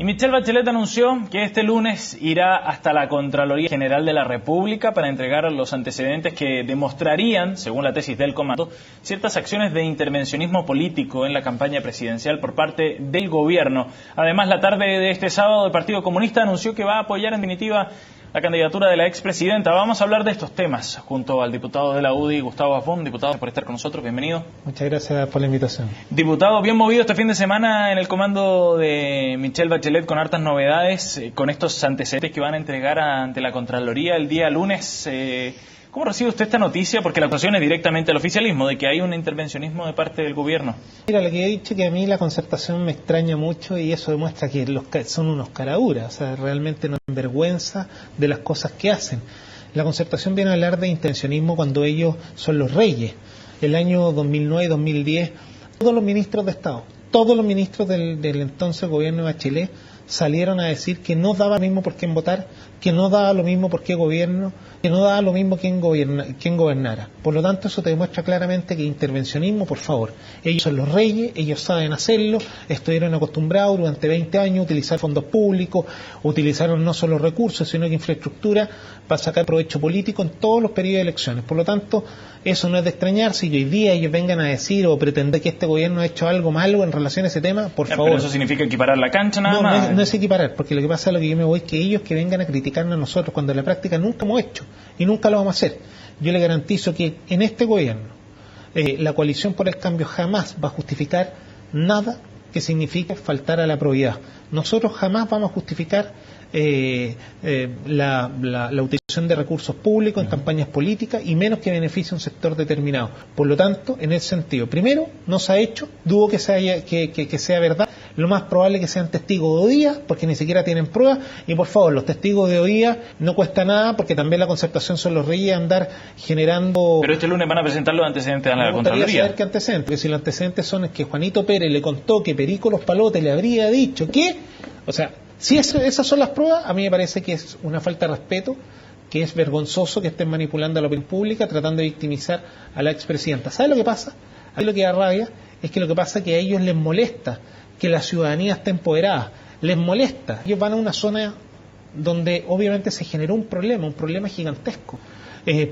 Y Michelle Bachelet anunció que este lunes irá hasta la Contraloría General de la República para entregar los antecedentes que demostrarían, según la tesis del comando, ciertas acciones de intervencionismo político en la campaña presidencial por parte del gobierno. Además, la tarde de este sábado, el Partido Comunista anunció que va a apoyar en definitiva la candidatura de la expresidenta. Vamos a hablar de estos temas junto al diputado de la UDI, Gustavo Afón. Diputado, por estar con nosotros, bienvenido. Muchas gracias por la invitación. Diputado, bien movido este fin de semana en el comando de Michelle Bachelet con hartas novedades, con estos antecedentes que van a entregar ante la Contraloría el día lunes. ¿Cómo recibe usted esta noticia? Porque la acusación es directamente al oficialismo, de que hay un intervencionismo de parte del gobierno. Mira, lo que he dicho, que a mí la concertación me extraña mucho y eso demuestra que son unos caraduras, o sea, realmente no tienen vergüenza de las cosas que hacen. La concertación viene a hablar de intervencionismo cuando ellos son los reyes. El año 2009 y 2010, todos los ministros de Estado, todos los ministros del entonces gobierno de Bachelet salieron a decir que no daba lo mismo por quién votar, que no daba lo mismo por qué gobierno, que no daba lo mismo quién gobernara. Por lo tanto, eso te demuestra claramente que intervencionismo, por favor. Ellos son los reyes, ellos saben hacerlo, estuvieron acostumbrados durante 20 años a utilizar fondos públicos, utilizaron no solo recursos, sino que infraestructura para sacar provecho político en todos los periodos de elecciones. Por lo tanto, eso no es de extrañarse, y hoy día ellos vengan a decir o pretender que este gobierno ha hecho algo malo en relación a ese tema, por favor. Pero eso significa equiparar la cancha nada más. No es equiparar, porque lo que pasa es lo que yo me voy, que ellos que vengan a criticarnos a nosotros, cuando en la práctica nunca hemos hecho y nunca lo vamos a hacer. Yo le garantizo que en este gobierno la coalición por el cambio jamás va a justificar nada que signifique faltar a la probidad. Nosotros jamás vamos a justificar la utilización de recursos públicos en campañas políticas, y menos que beneficie a un sector determinado. Por lo tanto, en ese sentido, primero, no se ha hecho, dudo que sea verdad. Lo más probable es que sean testigos de oía, porque ni siquiera tienen pruebas, y por favor, los testigos de oía no cuesta nada, porque también la concertación son los reyes, andar generando... Pero este lunes van a presentar los antecedentes a la Contraloría. Saber qué antecedentes, porque si los antecedentes son que Juanito Pérez le contó que Perico Los Palotes le habría dicho que... O sea, si esas son las pruebas, a mí me parece que es una falta de respeto, que es vergonzoso que estén manipulando a la opinión pública, tratando de victimizar a la expresidenta. ¿Sabe lo que pasa? A mí lo que da rabia es que lo que pasa es que a ellos les molesta que la ciudadanía esté empoderada, les molesta. Ellos van a una zona donde obviamente se generó un problema gigantesco,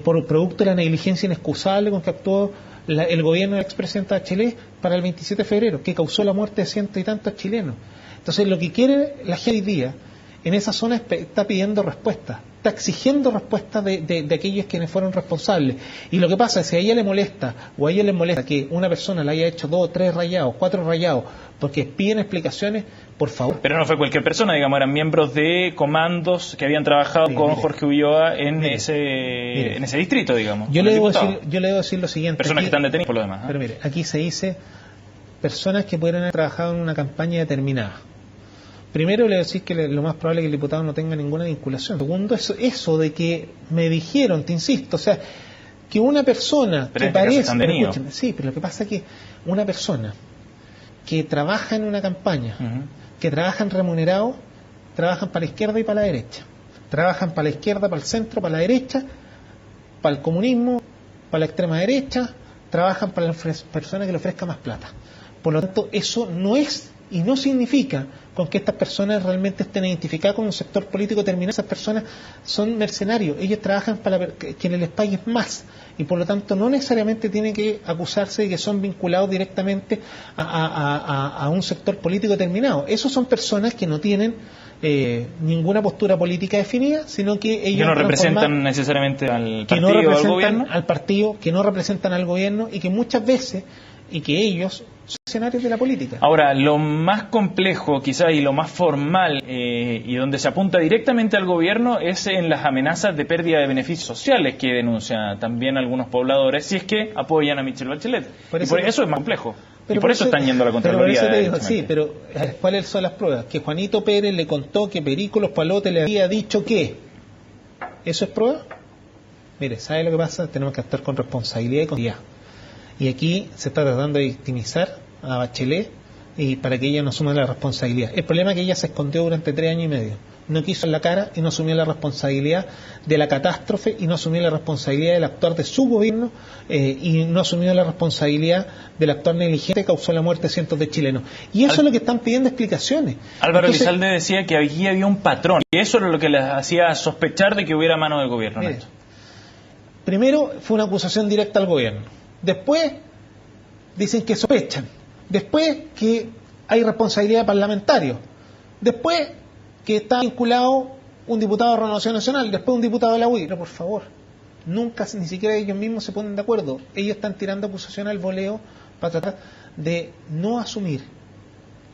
por producto de la negligencia inexcusable con que actuó el gobierno de la expresidenta Bachelet para el 27 de febrero, que causó la muerte de cientos y tantos chilenos. Entonces, lo que quiere la gente hoy día en esa zona está pidiendo respuestas, está exigiendo respuestas de aquellos quienes fueron responsables. Y lo que pasa es que si a ella le molesta, o a ellos les molesta que una persona le haya hecho 2, 3 rayados, 4 rayados, porque piden explicaciones, por favor. Pero no fue cualquier persona, digamos, eran miembros de comandos que habían trabajado con Jorge Ulloa en ese distrito, digamos. Yo le debo decir lo siguiente. Personas que están detenidas por lo demás. Pero mire, aquí se dice personas que pudieran haber trabajado en una campaña determinada. Primero, le voy a decir que lo más probable es que el diputado no tenga ninguna vinculación. Segundo, eso de que me dijeron, te insisto, o sea, que una persona pero que parece... Escúchame, sí, pero lo que pasa es que una persona que trabaja en una campaña, que trabajan remunerados, trabajan para la izquierda y para la derecha. Trabajan para la izquierda, para el centro, para la derecha, para el comunismo, para la extrema derecha, trabajan para la persona que le ofrezca más plata. Por lo tanto, eso no es y no significa con que estas personas realmente estén identificadas con un sector político determinado. Esas personas son mercenarios, ellos trabajan para quienes les paguen más, y por lo tanto no necesariamente tienen que acusarse de que son vinculados directamente a un sector político determinado. Esos son personas que no tienen ninguna postura política definida, sino que ellos que no representan necesariamente al partido, que no representan al gobierno, al partido, que no representan al gobierno, y que muchas veces, y que ellos son escenarios de la política. Ahora, lo más complejo quizás y lo más formal y donde se apunta directamente al gobierno es en las amenazas de pérdida de beneficios sociales que denuncian también algunos pobladores si es que apoyan a Michelle Bachelet. Por eso es más complejo. Y por eso están yendo a la Contraloría. Pero por eso te digo, sí, pero ¿cuáles son las pruebas? Que Juanito Pérez le contó que Perico Los Palotes le había dicho que... ¿Eso es prueba? Mire, ¿sabe lo que pasa? Tenemos que actuar con responsabilidad y con... Y aquí se está tratando de victimizar a Bachelet y para que ella no asuma la responsabilidad. El problema es que ella se escondió durante 3 años y medio. No quiso en la cara y no asumió la responsabilidad de la catástrofe y no asumió la responsabilidad del actuar de su gobierno y no asumió la responsabilidad del actuar negligente que causó la muerte de cientos de chilenos. Y eso es lo que están pidiendo explicaciones. Álvaro Elizalde decía que aquí había un patrón y eso era lo que les hacía sospechar de que hubiera mano del gobierno. Mire, primero fue una acusación directa al gobierno. Después dicen que sospechan. Después que hay responsabilidad de parlamentarios. Después que está vinculado un diputado de Renovación Nacional, después un diputado de la UDI. Pero por favor, nunca, ni siquiera ellos mismos se ponen de acuerdo. Ellos están tirando acusaciones al voleo para tratar de no asumir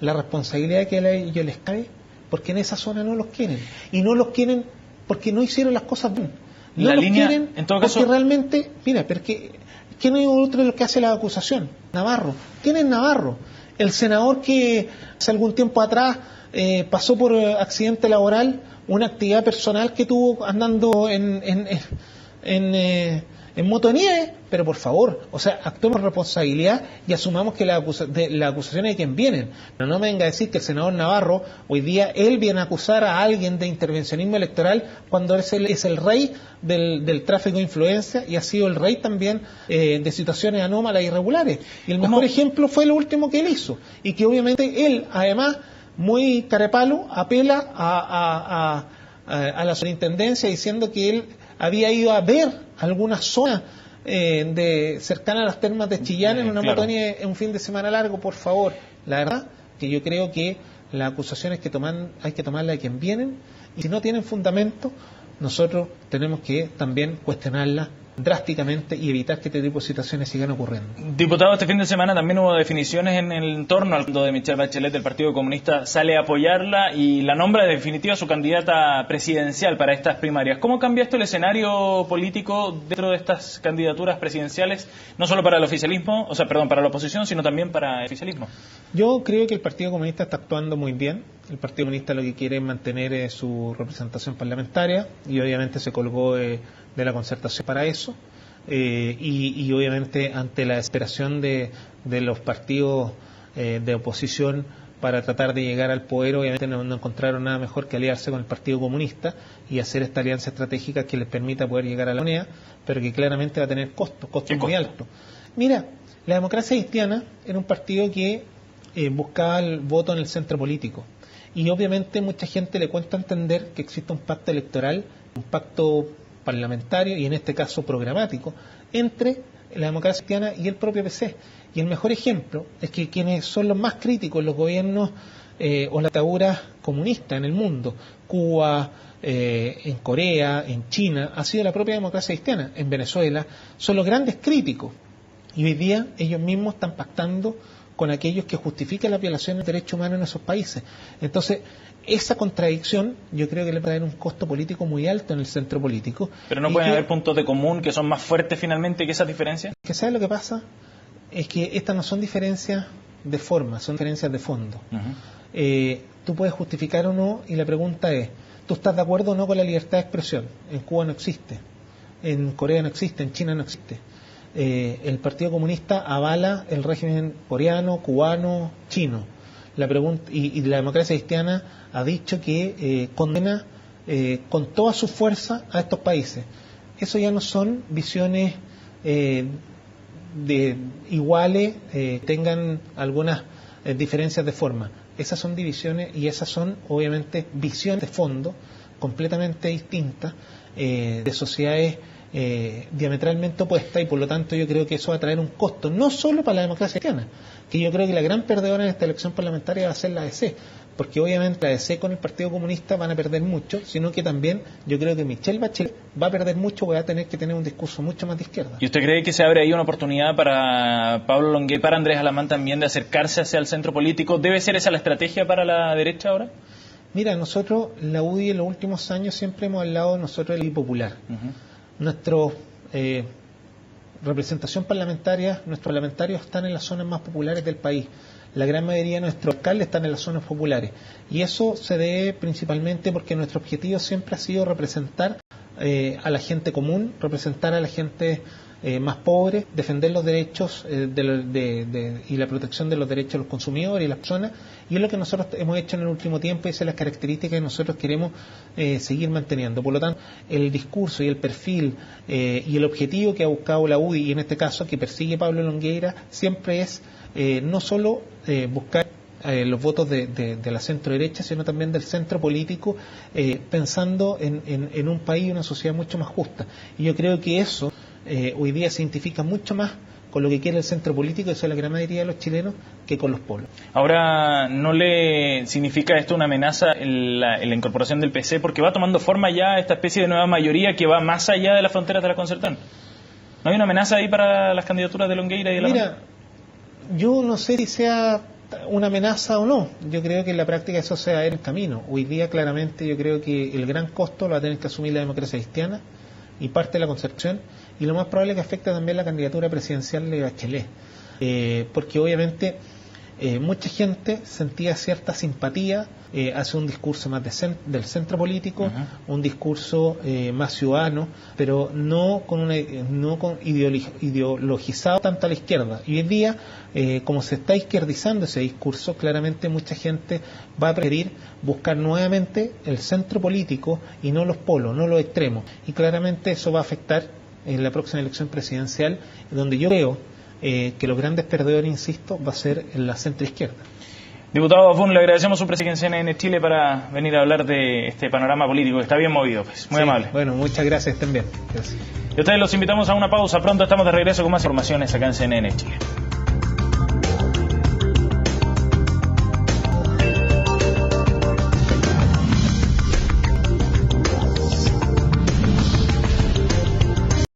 la responsabilidad que a ellos les cabe, porque en esa zona no los quieren. Y no los quieren porque no hicieron las cosas bien. No la los línea, quieren en todo porque caso, realmente, mira, porque ¿quién es otro de los que hace la acusación? Navarro. ¿Quién es Navarro? El senador que hace algún tiempo atrás pasó por accidente laboral, una actividad personal que tuvo andando en moto de nieve, pero por favor, o sea, actuemos con responsabilidad y asumamos que las acusaciones de quien vienen. Pero no me venga a decir que el senador Navarro, hoy día, él viene a acusar a alguien de intervencionismo electoral cuando es el rey del tráfico de influencia y ha sido el rey también de situaciones anómalas e irregulares. Y el mejor ejemplo fue lo último que él hizo. Y que obviamente él, además, muy carepalo, apela a la superintendencia diciendo que él había ido a ver algunas zonas cercanas a las termas de Chillán en una motonía en un fin de semana largo. Por favor, la verdad que yo creo que las acusaciones hay que tomarlas de quien vienen, y si no tienen fundamento, nosotros tenemos que también cuestionarlas drásticamente y evitar que este tipo de situaciones sigan ocurriendo. Diputado, este fin de semana también hubo definiciones en el torno al de Michelle Bachelet. Del Partido Comunista sale a apoyarla y la nombra de definitiva su candidata presidencial para estas primarias. ¿Cómo cambia esto el escenario político dentro de estas candidaturas presidenciales, no solo para el oficialismo, para la oposición, sino también para el oficialismo? Yo creo que el Partido Comunista está actuando muy bien. El Partido Comunista lo que quiere es mantener su representación parlamentaria y obviamente se colgó de la concertación para eso. Y obviamente ante la desesperación de los partidos de oposición para tratar de llegar al poder, obviamente no encontraron nada mejor que aliarse con el Partido Comunista y hacer esta alianza estratégica que les permita poder llegar a la unidad, pero que claramente va a tener costos muy altos. Mira, la Democracia Cristiana era un partido que buscaba el voto en el centro político, y obviamente mucha gente le cuesta entender que existe un pacto electoral, un pacto parlamentario y en este caso programático entre la Democracia Cristiana y el propio PC. Y el mejor ejemplo es que quienes son los más críticos en los gobiernos o la dictadura comunista en el mundo, Cuba, en Corea, en China, ha sido la propia Democracia Cristiana. En Venezuela son los grandes críticos, y hoy día ellos mismos están pactando con aquellos que justifican la violación de derechos humanos en esos países. Entonces, esa contradicción yo creo que le va a traer un costo político muy alto en el centro político. Pero no pueden haber puntos de común que son más fuertes finalmente que esas diferencias. Que ¿sabes lo que pasa? Es que estas no son diferencias de forma, son diferencias de fondo. Tú puedes justificar o no, y la pregunta es, ¿tú estás de acuerdo o no con la libertad de expresión? En Cuba no existe, en Corea no existe, en China no existe. El Partido Comunista avala el régimen coreano, cubano, chino. La pregunta, y la Democracia Cristiana ha dicho que condena con toda su fuerza a estos países. Eso ya no son visiones iguales, tengan algunas diferencias de forma. Esas son divisiones y esas son obviamente visiones de fondo completamente distintas de sociedades diametralmente opuesta, y por lo tanto yo creo que eso va a traer un costo no solo para la democracia cristiana, que yo creo que la gran perdedora en esta elección parlamentaria va a ser la ADC, porque obviamente la ADC con el Partido Comunista van a perder mucho, sino que también yo creo que Michelle Bachelet va a perder mucho, va a tener que tener un discurso mucho más de izquierda. ¿Y usted cree que se abre ahí una oportunidad para Pablo Longuet, para Andrés Alamán también, de acercarse hacia el centro político? ¿Debe ser esa la estrategia para la derecha ahora? Mira, nosotros, la UDI en los últimos años siempre hemos hablado nosotros del popular. Nuestra representación parlamentaria, nuestros parlamentarios están en las zonas más populares del país. La gran mayoría de nuestros alcaldes están en las zonas populares. Y eso se debe principalmente porque nuestro objetivo siempre ha sido representar a la gente común, representar a la gente más pobres, defender los derechos y la protección de los derechos de los consumidores y las personas, y es lo que nosotros hemos hecho en el último tiempo y esas son las características que nosotros queremos seguir manteniendo. Por lo tanto, el discurso y el perfil y el objetivo que ha buscado la UDI, y en este caso que persigue Pablo Longueira, siempre es no solo buscar los votos de la centro derecha, sino también del centro político, pensando en un país y una sociedad mucho más justa. Y yo creo que eso hoy día se identifica mucho más con lo que quiere el centro político, eso es la gran mayoría de los chilenos, que con los polos. Ahora, ¿no le significa esto una amenaza en la incorporación del PC? Porque va tomando forma ya esta especie de nueva mayoría que va más allá de las fronteras de la Concertación. ¿No hay una amenaza ahí para las candidaturas de Longueira y de la Mira, yo no sé si sea una amenaza o no. Yo creo que en la práctica eso se va a ver en camino. Hoy día claramente yo creo que el gran costo lo va a tener que asumir la democracia cristiana y parte de la Concertación, y lo más probable es que afecte también la candidatura presidencial de Bachelet, porque obviamente mucha gente sentía cierta simpatía hacia un discurso más del centro político, un discurso más ciudadano, pero no con ideologizado tanto a la izquierda. Y hoy día, como se está izquierdizando ese discurso, claramente mucha gente va a preferir buscar nuevamente el centro político y no los polos, no los extremos. Y claramente eso va a afectar en la próxima elección presidencial, donde yo veo que los grandes perdedores, insisto, va a ser en la centroizquierda. Diputado Bafún, le agradecemos su presencia en Chile para venir a hablar de este panorama político que está bien movido, pues. Muy amable. Bueno, muchas gracias también. Gracias. Y ustedes los invitamos a una pausa. Pronto estamos de regreso con más informaciones acá en CNN Chile.